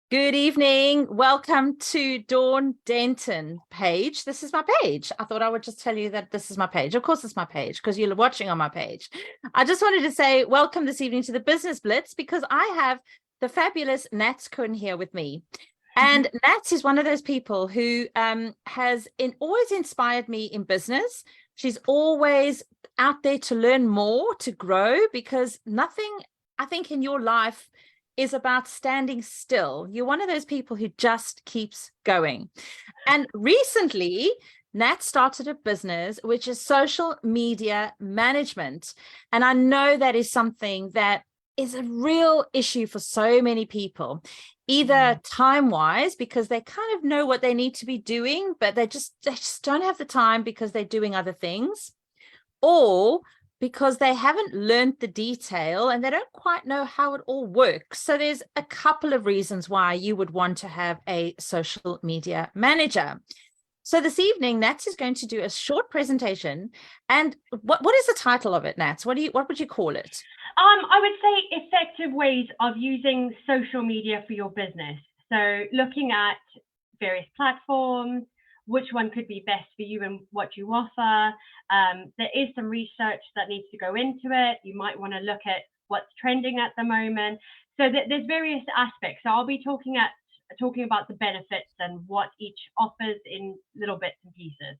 Good evening. Welcome to Dawn Denton page. This is my page. I thought I would just tell you that this is my page. Of course, it's my page because you're watching on my page. I just wanted to say welcome this evening to the Business Blitz because I have the fabulous Koen here with me. And Nats is one of those people who has always inspired me in business. She's always out there to learn more, to grow, because nothing, I think, in your life is about standing still. You're one of those people who just keeps going. And recently, Nat started a business, which is social media management. And I know that is something that is a real issue for so many people, either time-wise, because they kind of know what they need to be doing, but they just don't have the time because they're doing other things, or because they haven't learned the detail and they don't quite know how it all works. So there's a couple of reasons why you would want to have a social media manager. So this evening, Nats is going to do a short presentation. And what is the title of it, Nats? What would you call it? I would say effective ways of using social media for your business. So looking at various platforms, which one could be best for you and what you offer. There is some research that needs to go into it. You might want to look at what's trending at the moment. So there's various aspects. So I'll be talking about the benefits and what each offers in little bits and pieces.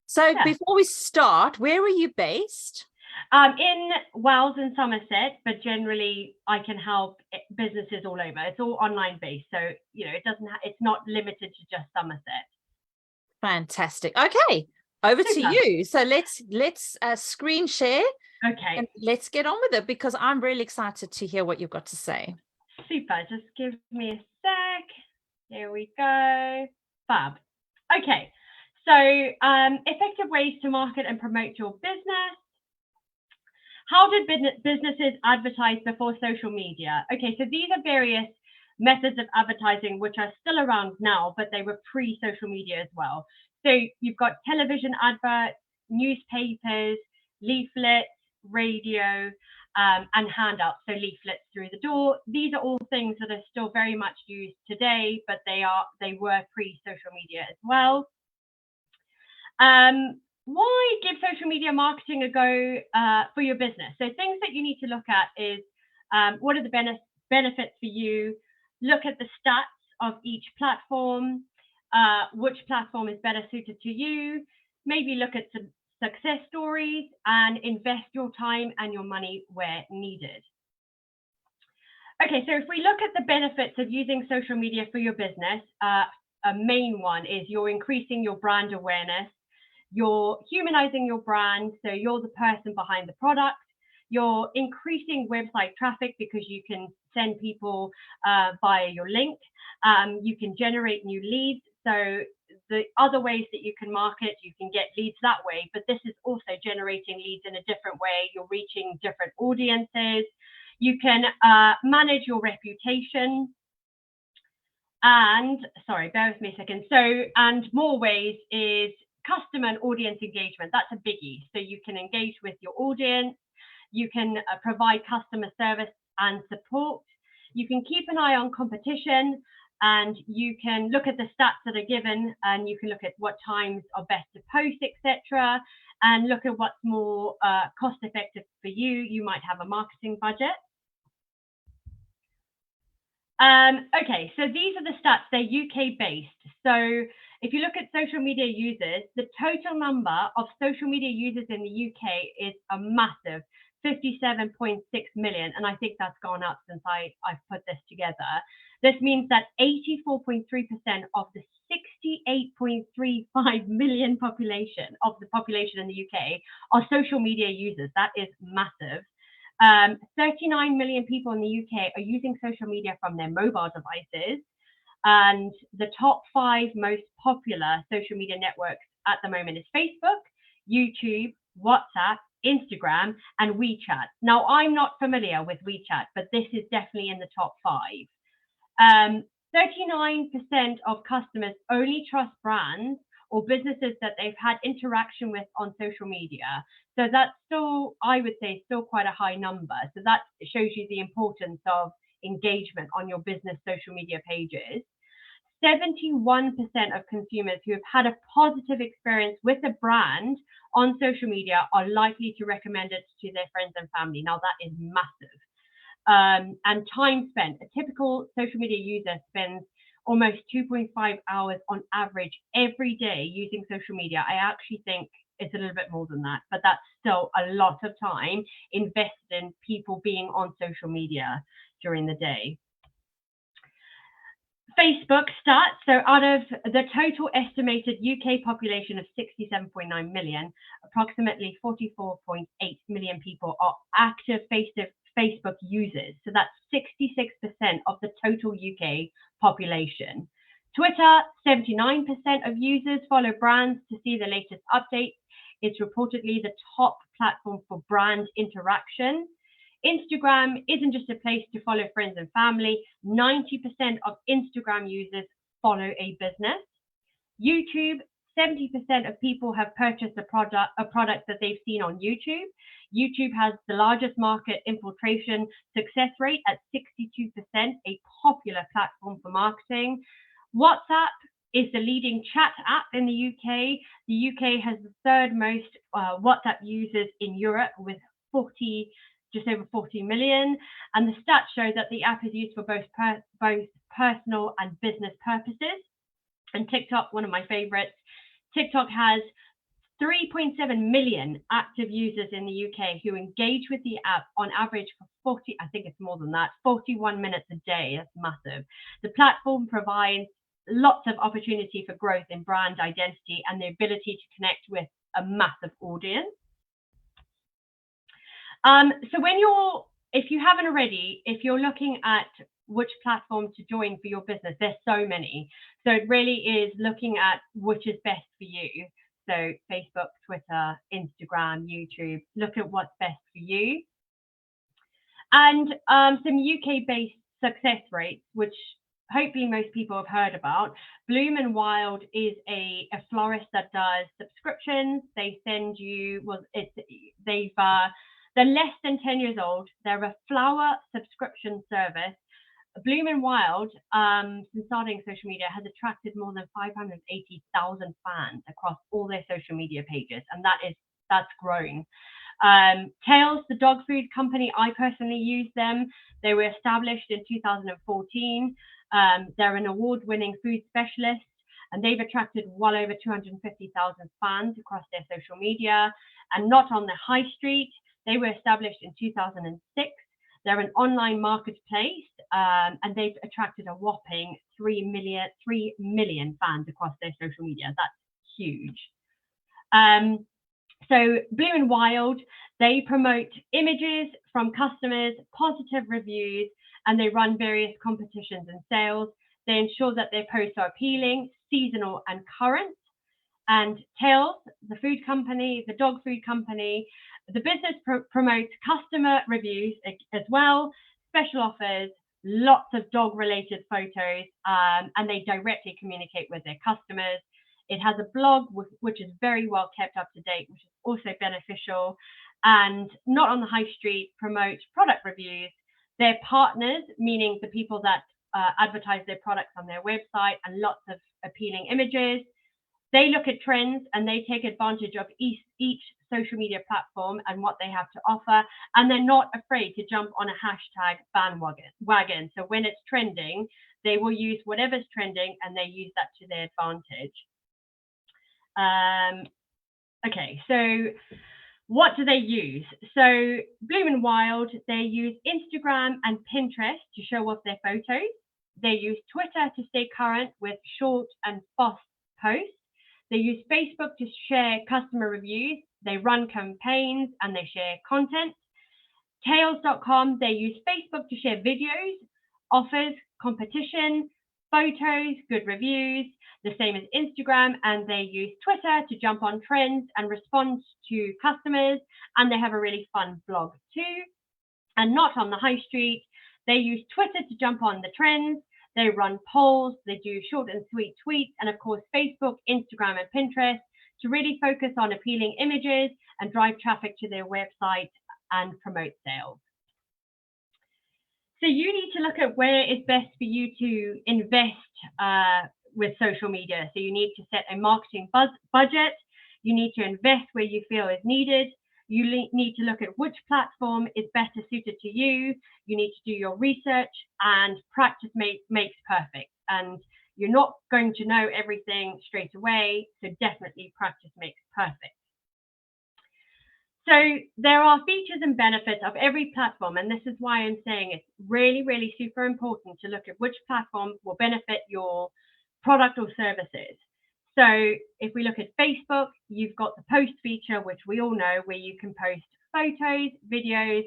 So yeah. Before we start, where are you based? In Wales and Somerset, but generally I can help businesses all over. It's all online based, so it's not limited to just Somerset. Fantastic. Okay, over to you. So let's screen share. Okay. And let's get on with it because I'm really excited to hear what you've got to say. Super. Just give me a sec. Here we go. Fab. Okay. So effective ways to market and promote your business. How did businesses advertise before social media? Okay, so these are various methods of advertising which are still around now, but they were pre-social media as well. So you've got television adverts, newspapers, leaflets, radio, and handouts, so leaflets through the door. These are all things that are still very much used today, but they were pre-social media as well. Why give social media marketing a go for your business? So things that you need to look at is what are the benefits for you? Look at the stats of each platform, which platform is better suited to you. Maybe look at some success stories and invest your time and your money where needed. Okay, so if we look at the benefits of using social media for your business, a main one is you're increasing your brand awareness. You're humanizing your brand, so you're the person behind the product. You're increasing website traffic because you can send people via your link. You can generate new leads. So the other ways that you can market, you can get leads that way, but this is also generating leads in a different way. You're reaching different audiences. You can manage your reputation. And sorry, bear with me a second. So, and more ways is customer and audience engagement. That's a biggie. So you can engage with your audience. You can provide customer service and support. You can keep an eye on competition, and you can look at the stats that are given, and you can look at what times are best to post, etc., and look at what's more cost effective for you. You might have a marketing budget. Okay, so these are the stats. They're UK based. So if you look at social media users, the total number of social media users in the UK is a massive 57.6 million. And I think that's gone up since I've put this together. This means that 84.3% of the 68.35 million population in the UK are social media users. That is massive. 39 million people in the UK are using social media from their mobile devices. And the top 5 most popular social media networks at the moment is Facebook, YouTube, WhatsApp, Instagram, and WeChat. Now, I'm not familiar with WeChat, but this is definitely in the top 5. 39% of customers only trust brands or businesses that they've had interaction with on social media. So that's still, I would say, still quite a high number. So that shows you the importance of engagement on your business social media pages. 71% of consumers who have had a positive experience with a brand on social media are likely to recommend it to their friends and family. Now, that is massive. And time spent. A typical social media user spends almost 2.5 hours on average every day using social media. I actually think it's a little bit more than that, but that's still a lot of time invested in people being on social media during the day. Facebook stats. So out of the total estimated UK population of 67.9 million, approximately 44.8 million people are active Facebook users. So that's 66% of the total UK population. Twitter, 79% of users follow brands to see the latest updates. It's reportedly the top platform for brand interaction. Instagram isn't just a place to follow friends and family. 90% of Instagram users follow a business. YouTube, 70% of people have purchased a product that they've seen on YouTube. YouTube has the largest market infiltration success rate at 62%, a popular platform for marketing. WhatsApp is the leading chat app in the UK. The UK has the third most WhatsApp users in Europe with just over 40 million. And the stats show that the app is used for both personal and business purposes. And TikTok, one of my favorites, TikTok has 3.7 million active users in the UK who engage with the app on average for 41 minutes a day. That's massive. The platform provides lots of opportunity for growth in brand identity and the ability to connect with a massive audience. So if you haven't already, if you're looking at which platform to join for your business, there's so many. So it really is looking at which is best for you. So Facebook, Twitter, Instagram, YouTube, look at what's best for you. And some UK-based success rates, which hopefully most people have heard about. Bloom and Wild is a florist that does subscriptions. They send you, they're less than 10 years old. They're a flower subscription service. Bloom and Wild, since starting social media, has attracted more than 580,000 fans across all their social media pages, and that's growing. Tails, the dog food company, I personally use them. They were established in 2014. They're an award-winning food specialist, and they've attracted well over 250,000 fans across their social media. And not on the high street. They were established in 2006. They're an online marketplace, and they've attracted a whopping 3 million fans across their social media. That's huge. So Blue and Wild, they promote images from customers, positive reviews, and they run various competitions and sales. They ensure that their posts are appealing, seasonal, and current. And Tails, the food company, the dog food company, the business promotes customer reviews as well, special offers, lots of dog-related photos, and they directly communicate with their customers. It has a blog which is very well kept up to date, which is also beneficial. And not on the high street, promote product reviews. Their partners, meaning the people that advertise their products on their website, and lots of appealing images. They look at trends and they take advantage of each social media platform and what they have to offer. And they're not afraid to jump on a hashtag bandwagon. So when it's trending, they will use whatever's trending and they use that to their advantage. Okay, so what do they use? So Bloom and Wild, they use Instagram and Pinterest to show off their photos. They use Twitter to stay current with short and fast posts. They use Facebook to share customer reviews. They run campaigns and they share content. Tails.com, they use Facebook to share videos, offers, competition, photos, good reviews, the same as Instagram, and they use Twitter to jump on trends and respond to customers, and they have a really fun blog too. And not on the high street, they use Twitter to jump on the trends. They run polls, they do short and sweet tweets, and of course, Facebook, Instagram, and Pinterest to really focus on appealing images and drive traffic to their website and promote sales. So you need to look at where it's best for you to invest with social media. So you need to set a marketing budget. You need to invest where you feel is needed. You need to look at which platform is better suited to you. You need to do your research, and practice makes perfect. And you're not going to know everything straight away. So definitely practice makes perfect. So there are features and benefits of every platform, and this is why I'm saying it's really, really super important to look at which platform will benefit your product or services. So if we look at Facebook, you've got the post feature, which we all know, where you can post photos, videos,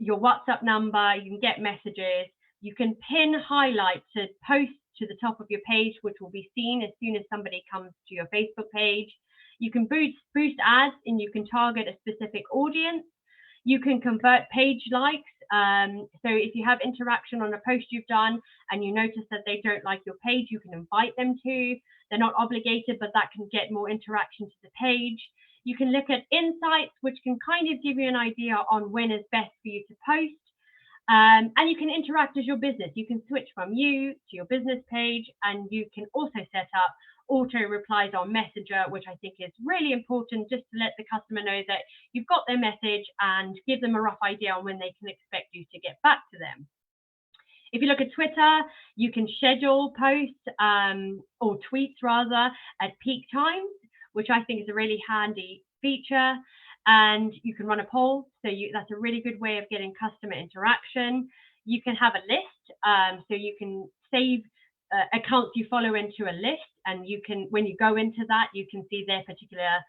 your WhatsApp number, you can get messages, you can pin highlights to post to the top of your page, which will be seen as soon as somebody comes to your Facebook page. You can boost ads, and you can target a specific audience. You can convert page likes. So if you have interaction on a post you've done and you notice that they don't like your page, you can invite them to. They're not obligated, but that can get more interaction to the page. You can look at insights, which can kind of give you an idea on when is best for you to post. And you can interact as your business. You can switch from you to your business page, and you can also set up auto replies on Messenger, which I think is really important, just to let the customer know that you've got their message and give them a rough idea on when they can expect you to get back to them. If you look at Twitter, you can schedule posts or tweets rather at peak times, which I think is a really handy feature. And you can run a poll. So that's a really good way of getting customer interaction. You can have a list. So you can save accounts you follow into a list, and you can, when you go into that, you can see their particular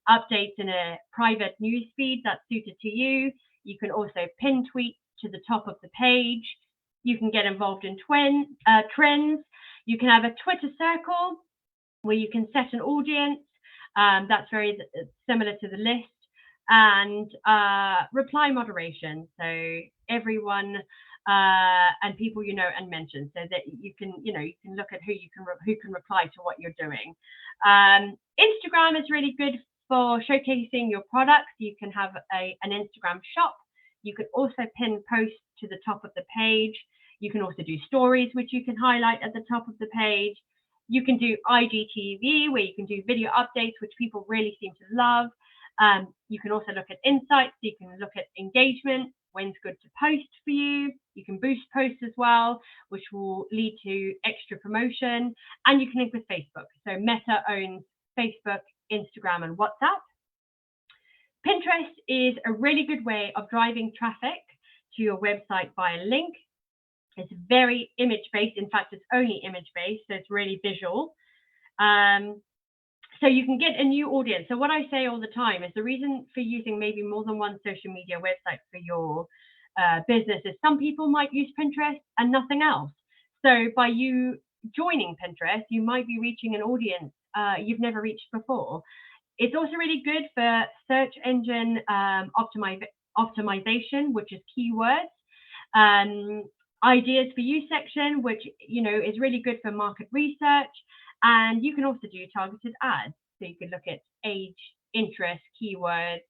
updates in a private news feed that's suited to you. You can also pin tweets to the top of the page. You can get involved in trends. You can have a Twitter circle where you can set an audience. That's very similar to the list. And reply moderation. So everyone and people you know and mention, so that you can look at who can reply to what you're doing. Instagram is really good for showcasing your products. You can have an Instagram shop. You can also pin posts to the top of the page. You can also do stories, which you can highlight at the top of the page. You can do IGTV, where you can do video updates, which people really seem to love. You can also look at insights. So you can look at engagement, when's good to post for you. You can boost posts as well, which will lead to extra promotion. And you can link with Facebook. So Meta owns Facebook, Instagram, and WhatsApp. Pinterest is a really good way of driving traffic to your website via link. It's very image-based. In fact, it's only image-based, so it's really visual. So you can get a new audience. So what I say all the time is the reason for using maybe more than one social media website for your business is some people might use Pinterest and nothing else. So by you joining Pinterest, you might be reaching an audience you've never reached before. It's also really good for search engine optimization, which is keywords. Ideas for you section, which is really good for market research. And you can also do targeted ads. So you can look at age, interest, keywords.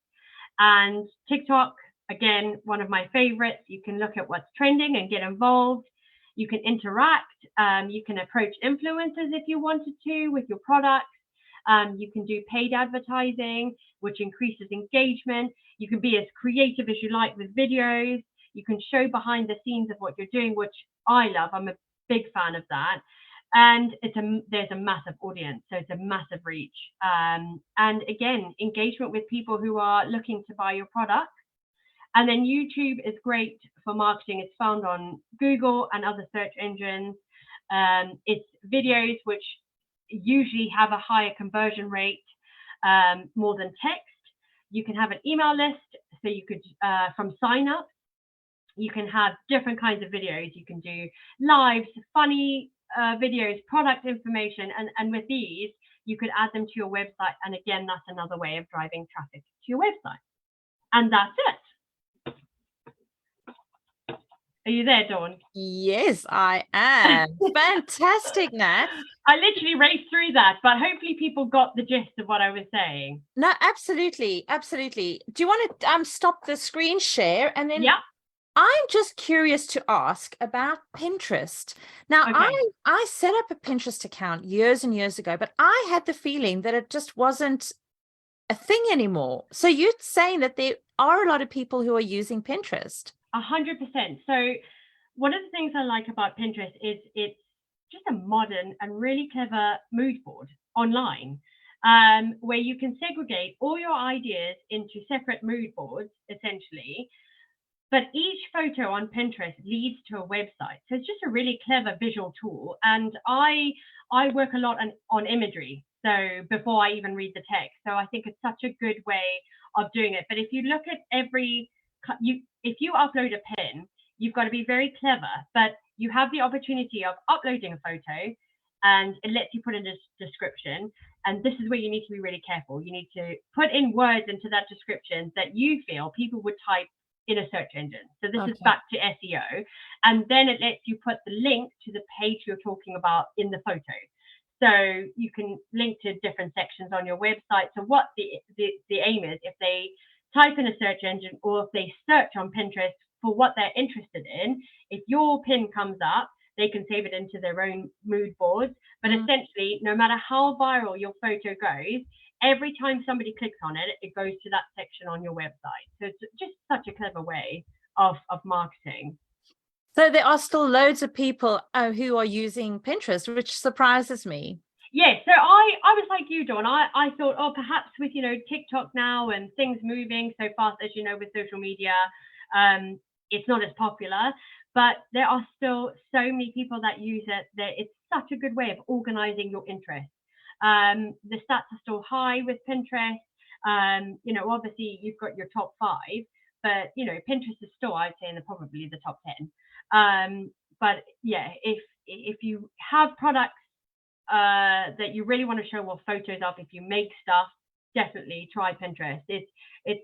And TikTok, again, one of my favorites. You can look at what's trending and get involved. You can interact. You can approach influencers if you wanted to with your products. You can do paid advertising, which increases engagement. You can be as creative as you like with videos. You can show behind the scenes of what you're doing, which I love. I'm a big fan of that. And there's a massive audience, so it's a massive reach. And again, engagement with people who are looking to buy your product. And then YouTube is great for marketing. It's found on Google and other search engines. It's videos which usually have a higher conversion rate, more than text. You can have an email list, so you could, from sign up, you can have different kinds of videos. You can do lives, funny videos, product information, and with these, you could add them to your website. And again, that's another way of driving traffic to your website. And that's it. Are you there, Dawn? Yes, I am. Fantastic, Nat. I literally raced through that, but hopefully people got the gist of what I was saying. No, absolutely. Absolutely. Do you want to stop the screen share and then I'm just curious to ask about Pinterest. Now, Okay. I set up a Pinterest account years and years ago, but I had the feeling that it just wasn't a thing anymore. So you're saying that there are a lot of people who are using Pinterest. 100%. So one of the things I like about Pinterest is it's just a modern and really clever mood board online, where you can segregate all your ideas into separate mood boards, essentially. But each photo on Pinterest leads to a website. So it's just a really clever visual tool. And I work a lot on imagery. So before I even read the text. So I think it's such a good way of doing it. But if you look at if you upload a pin, you've got to be very clever, but you have the opportunity of uploading a photo and it lets you put in a description. And this is where you need to be really careful. You need to put in words into that description that you feel people would type in a search engine. So this is back to SEO. And then it lets you put the link to the page you're talking about in the photo. So you can link to different sections on your website. So what the aim is, if they type in a search engine or if they search on Pinterest for what they're interested in, if your pin comes up, they can save it into their own mood boards. But essentially, no matter how viral your photo goes, every time somebody clicks on it, it goes to that section on your website. So it's just such a clever way of marketing. So there are still loads of people who are using Pinterest, which surprises me. Yeah, so I was like you, Dawn. I thought, oh, perhaps with, TikTok now and things moving so fast, as you know, with social media, it's not as popular. But there are still so many people that use it that it's such a good way of organizing your interests. The stats are still high with Pinterest. Obviously you've got your top 5, but Pinterest is still, I'd say, in probably the top 10. But yeah, if you have products that you really want to show more photos of, if you make stuff, definitely try Pinterest. It's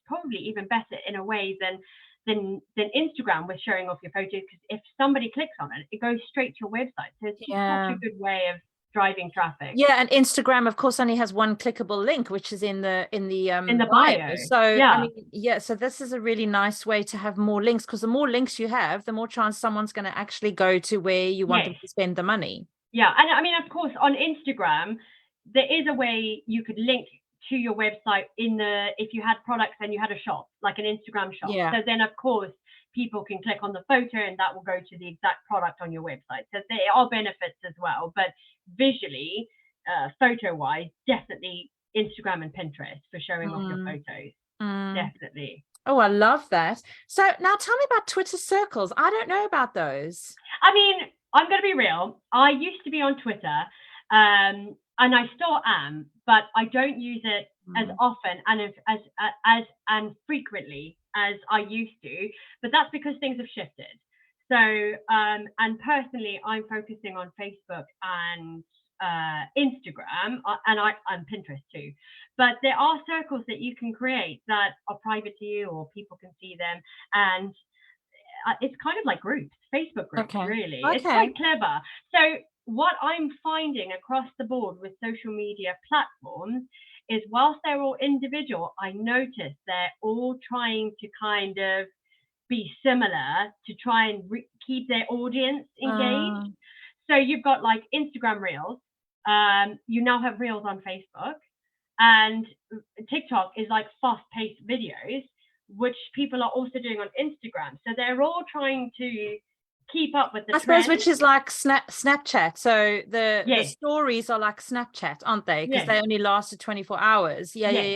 probably even better in a way than Instagram with showing off your photos, because if somebody clicks on it, it goes straight to your website. So it's just such a good way of driving traffic. Yeah, and Instagram, of course, only has one clickable link, which is in the bio. So I mean, so this is a really nice way to have more links, because the more links you have, the more chance someone's going to actually go to where you want them to spend the money. Yeah, and I mean, of course, on Instagram, there is a way you could link to your website if you had products and you had a shop, like an Instagram shop. Yeah. So then, of course, people can click on the photo and that will go to the exact product on your website. So there are benefits as well. But visually, photo-wise, definitely Instagram and Pinterest for showing off your photos. Definitely. Oh, I love that. So now tell me about Twitter circles. I don't know about those. I mean, I'm going to be real. I used to be on Twitter, and I still am, but I don't use it as often and as frequently as I used to. But that's because things have shifted. So, and personally, I'm focusing on Facebook and Instagram, and Pinterest too. But there are circles that you can create that are private to you, or people can see them, and it's kind of like groups, Facebook groups, really. It's quite clever. So what I'm finding across the board with social media platforms is, whilst they're all individual, I notice they're all trying to kind of be similar to try and keep their audience engaged. So you've got like Instagram Reels. You now have Reels on Facebook, and TikTok is like fast-paced videos, which people are also doing on Instagram. So they're all trying to keep up with the trend. Suppose, which is like Snapchat. So the stories are like Snapchat, aren't they? Because they only lasted 24 hours. Yeah.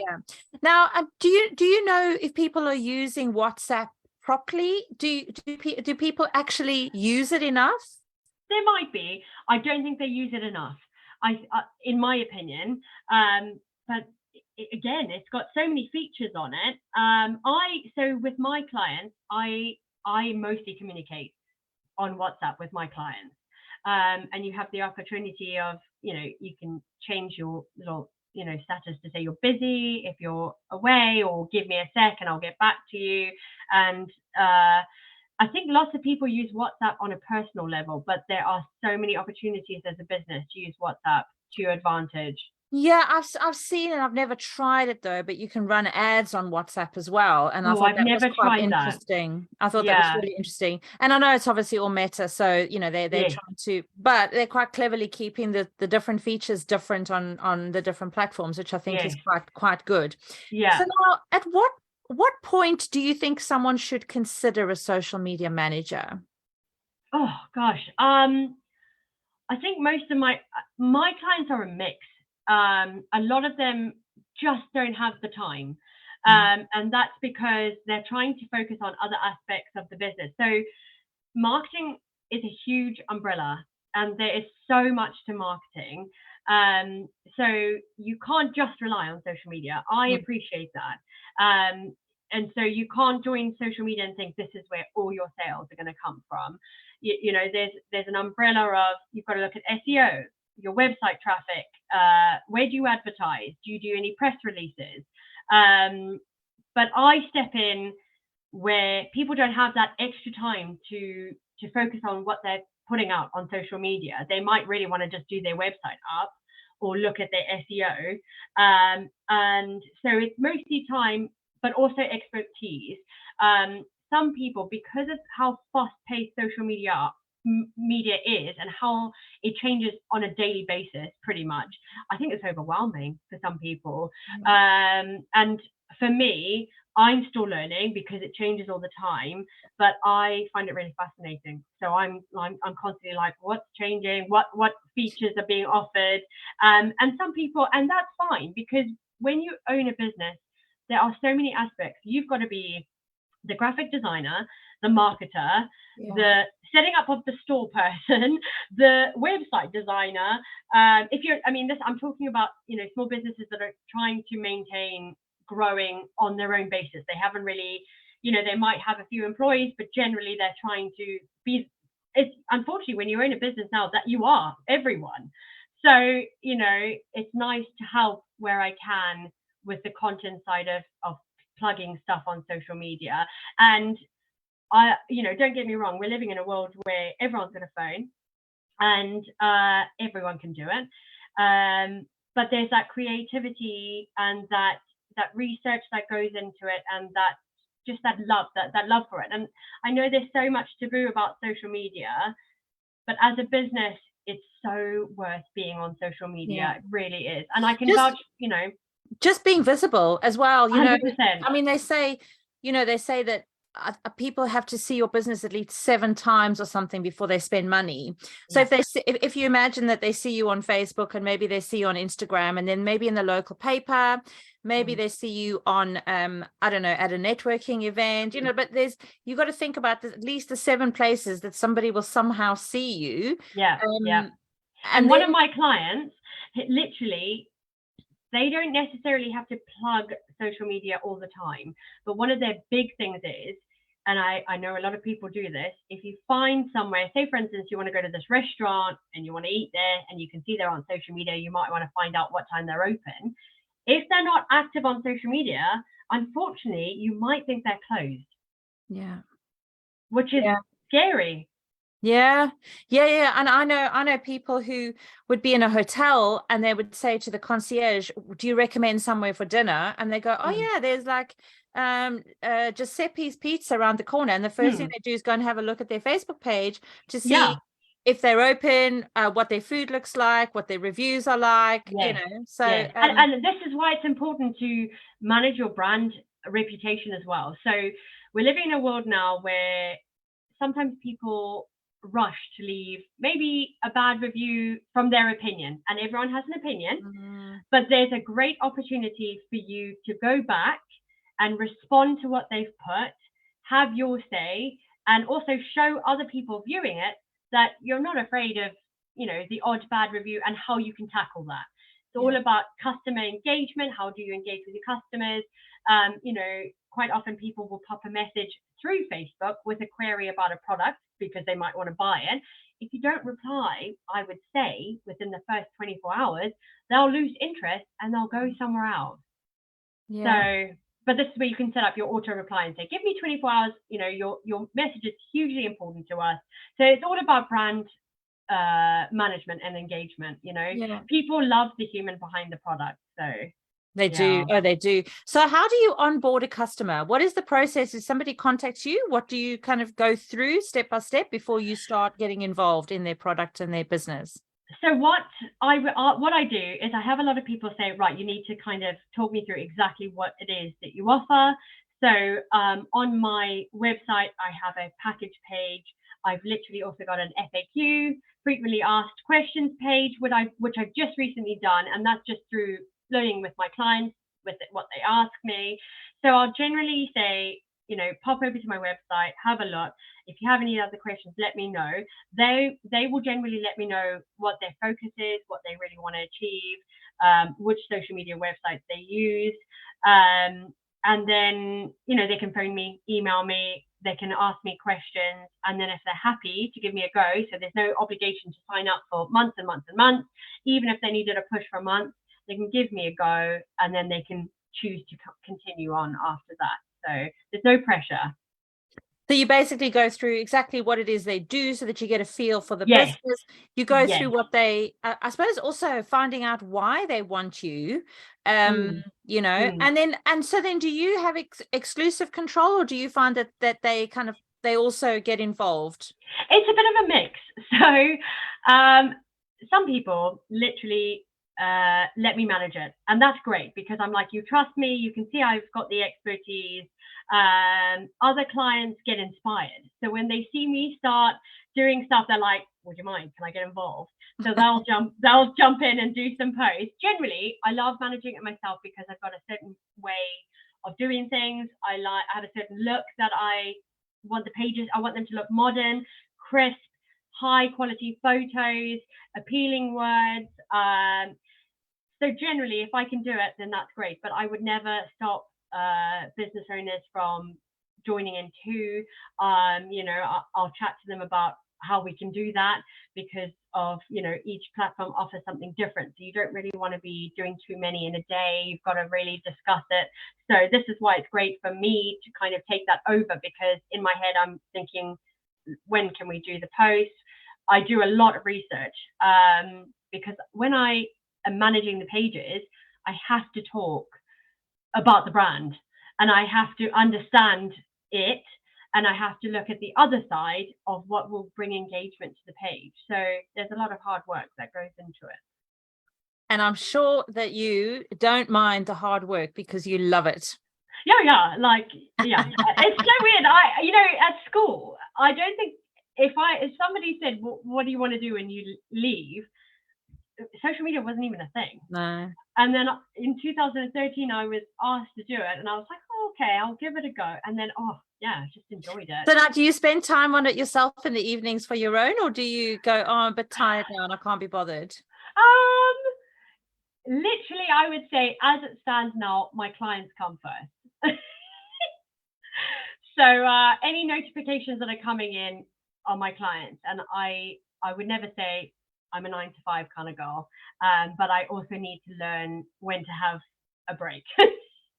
Now, do you know if people are using WhatsApp properly? Do people actually use it enough? There might be. I don't think they use it enough, in my opinion. But again, it's got so many features on it. So with my clients, I mostly communicate on WhatsApp with my clients, and you have the opportunity of, you can change your little status to say you're busy if you're away, or give me a sec and I'll get back to you. And I think lots of people use WhatsApp on a personal level, but there are so many opportunities as a business to use WhatsApp to your advantage. Yeah, I've seen it. I've never tried it though, but you can run ads on WhatsApp as well. And I Oh, thought I've that was never quite tried that. interesting. I thought that was Yeah. really interesting. And I know it's obviously all Meta, so they're Yes. trying to, but they're quite cleverly keeping the different features different on the different platforms, which I think is Yes. quite good. Yeah. So now, at what point do you think someone should consider a social media manager? Oh gosh. I think most of my clients are a mix. A lot of them just don't have the time, Mm. and that's because they're trying to focus on other aspects of the business. So marketing is a huge umbrella, and there is so much to marketing. So you can't just rely on social media. I Mm. appreciate that. And so you can't join social media and think this is where all your sales are going to come from. There's an umbrella of, you've got to look at SEO, your website traffic, where do you advertise? Do you do any press releases? But I step in where people don't have that extra time to focus on what they're putting out on social media. They might really want to just do their website up or look at their SEO. And so it's mostly time, but also expertise. Some people, because of how fast-paced social media is and how it changes on a daily basis, pretty much, I think it's overwhelming for some people. And for me, I'm still learning because it changes all the time, but I find it really fascinating. So I'm constantly like, what's changing? What features are being offered? And some people, and that's fine, because when you own a business, there are so many aspects. You've got to be the graphic designer, the marketer, the setting up of the store person, the website designer. I'm talking about, small businesses that are trying to maintain growing on their own basis. They haven't really, they might have a few employees, but generally they're trying to be. It's unfortunately, when you own a business now, that you are everyone. So, it's nice to help where I can with the content side of plugging stuff on social media. And don't get me wrong, we're living in a world where everyone's got a phone and everyone can do it. But there's that creativity and that research that goes into it, and that love for it. And I know there's so much taboo about social media, but as a business, it's so worth being on social media. Yeah. It really is. And I can Just vouch, just being visible as well. 100%. I mean, they say that people have to see your business at least 7 times or something before they spend money. So Yeah. if you imagine that they see you on Facebook, and maybe they see you on Instagram, and then maybe in the local paper, maybe they see you on I don't know, at a networking event, but you got to think about at least the 7 places that somebody will somehow see you. Yeah. And one of my clients, literally, they don't necessarily have to plug social media all the time, but one of their big things is, and I know a lot of people do this, if you find somewhere, say for instance, you want to go to this restaurant and you want to eat there and you can see they're on social media, you might want to find out what time they're open. If they're not active on social media, unfortunately, you might think they're closed. Yeah. Which is scary. Yeah. And I know people who would be in a hotel and they would say to the concierge, do you recommend somewhere for dinner? And they go, oh yeah, there's like Giuseppe's Pizza around the corner. And the first thing they do is go and have a look at their Facebook page to see if they're open, what their food looks like, what their reviews are like, So and this is why it's important to manage your brand reputation as well. So we're living in a world now where sometimes people rush to leave maybe a bad review from their opinion, and everyone has an opinion, but there's a great opportunity for you to go back and respond to what they've put, have your say, and also show other people viewing it that you're not afraid of, the odd bad review, and how you can tackle that. It's all about customer engagement. How do you engage with your customers? Quite often people will pop a message through Facebook with a query about a product because they might want to buy it. If you don't reply, I would say within the first 24 hours, they'll lose interest and they'll go somewhere else. So, but this is where you can set up your auto reply and say, give me 24 hours. Your message is hugely important to us. So it's all about brand management and engagement. Yeah. People love the human behind the product. So They do. Oh, they do. So how do you onboard a customer? What is the process? If somebody contacts you, what do you kind of go through step by step before you start getting involved in their product and their business? So what I do is I have a lot of people say, right, you need to kind of talk me through exactly what it is that you offer. So on my website, I have a package page. I've literally also got an FAQ, frequently asked questions page, which I've just recently done, and that's just through learning with my clients with what they ask me. So I'll generally say, pop over to my website, have a look. If you have any other questions, let me know. They will generally let me know what their focus is, what they really want to achieve, which social media websites they use. And then, they can phone me, email me, they can ask me questions. And then if they're happy to give me a go, so there's no obligation to sign up for months and months and months, even if they needed a push for a month, they can give me a go, and then they can choose to continue on after that. So there's no pressure. So you basically go through exactly what it is they do so that you get a feel for the Yes. business. You go through what they, I suppose, also finding out why they want you, and so then do you have exclusive control, or do you find that they also get involved? It's a bit of a mix. So some people literally let me manage it, and that's great because I'm like, you trust me, you can see I've got the expertise. Other clients get inspired, so when they see me start doing stuff, they're like, would you mind, can I get involved? So they'll jump in and do some posts. Generally, I love managing it myself because I've got a certain way of doing things. I have a certain look that I want them to look modern, crisp, high quality photos, appealing words. So generally, if I can do it, then that's great. But I would never stop business owners from joining in too. I'll chat to them about how we can do that because of, each platform offers something different. So you don't really want to be doing too many in a day. You've got to really discuss it. So this is why it's great for me to kind of take that over, because in my head, I'm thinking, when can we do the post? I do a lot of research because when I am managing the pages, I have to talk about the brand, and I have to understand it, and I have to look at the other side of what will bring engagement to the page. So there's a lot of hard work that goes into it. And I'm sure that you don't mind the hard work because you love it. Yeah. It's so weird. At school, I don't think if somebody said, what do you want to do when you leave? Social media wasn't even a thing. No. And then in 2013, I was asked to do it, and I was like, oh, okay, I'll give it a go. And then, I just enjoyed it. So now, do you spend time on it yourself in the evenings for your own, or do you go, I'm a bit tired now and I can't be bothered? Literally, I would say, as it stands now, my clients come first. So any notifications that are coming in are my clients, and I would never say I'm a 9-to-5 kind of girl, but I also need to learn when to have a break.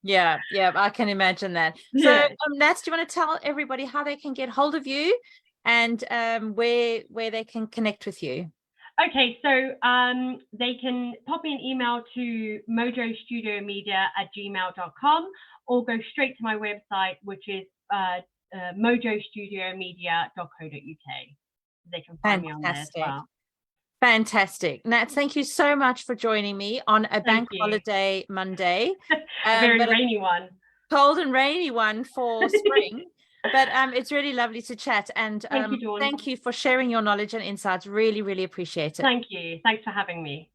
Yeah, I can imagine that. So, Nats, do you want to tell everybody how they can get hold of you and where they can connect with you? Okay, so they can pop me an email to mojostudiomedia@gmail.com, or go straight to my website, which is mojostudiomedia.co.uk. They can find me on there as well. Fantastic. Nats, thank you so much for joining me on a bank holiday Monday. A very rainy one. Cold and rainy one for spring. But it's really lovely to chat. And thank you, Dawn. Thank you for sharing your knowledge and insights. Really, really appreciate it. Thank you. Thanks for having me.